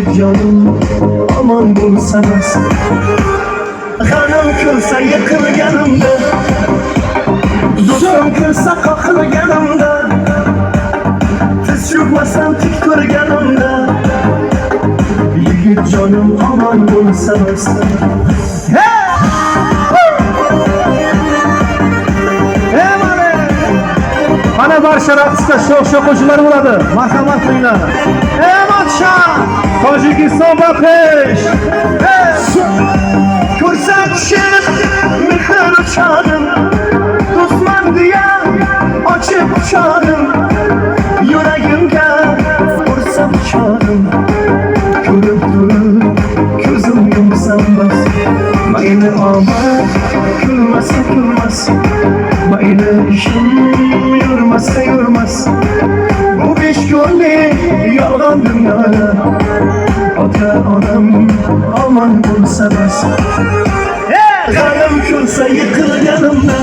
yigit jonim omon bo'lsa bas. G'anim kulsa yiqilganimda, do'stim kulsa qoqilganimda, tiz cho'kmasam tik turganimda, yigit jonim omon bo'lsa bas. Mana barcha raqsga sho'x qo'shiqlar bo'ladi. Marhamat qilinglar. Matcha! Tojikiston va pesh. Ko'rsatishib mehr uchadim, do'stman deya ochib uchadim, yuragimga ursam uchadim. Ko'rib turib ko'zim yumsam bas. Mayli omad kulmasa kulmas, mayli ishim yurmasa yurmas. Bu 5 kunlik yolg'on dunyoda ota onam omon bo'lsa bas. G'anim kulsa yiqilganimda,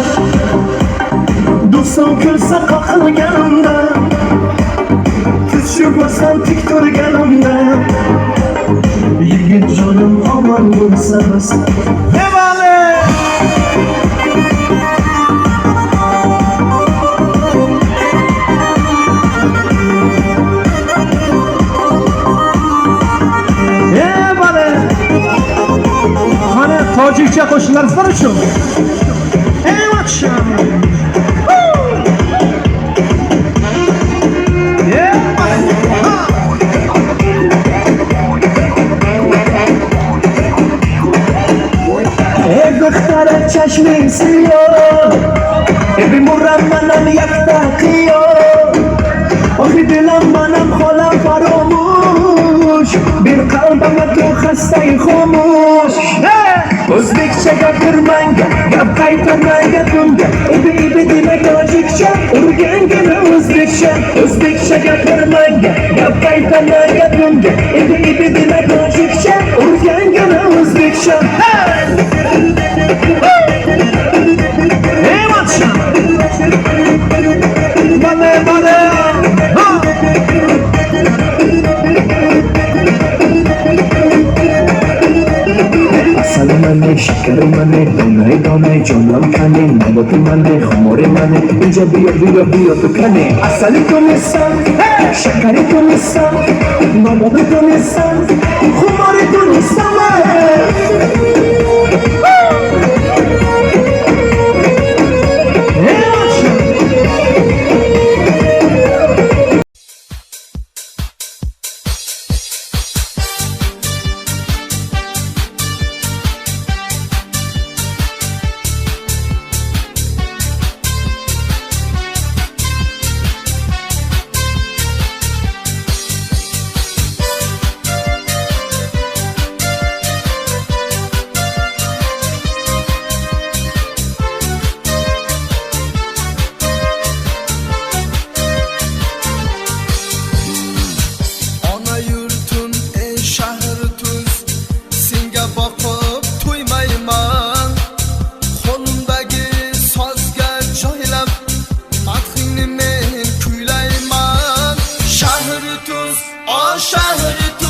do'stim kulsa qoqilganimda, tiz cho'kmasam tik turganimda, yigit jonim omon bo'lsa bas. Tojikcha qo'shiqlar sizlar uchun. Matcha! دختر چشم سیاه بمرم منم یک تقیه آخی دلم منم خالم فراموش بیر قلبم تو خسته خاموش O'zbekcha gapirmanga, gap qaytarmanga bunga. Ibi demak tojikcha, urgangina o'zbekcha. O'zbekcha gapirmanga, gap qaytarmanga bunga. Ibi demak tojikcha, urgangina o'zbekcha. Hey matcha! Bale. Salamane, shakarimane, donay, jonam kane, nabotimane, xamorimane, inja biyo tu kane. Asali to nisan, shakari to nisan, nabobi to nisan, xamori to nisan. Shahri tuz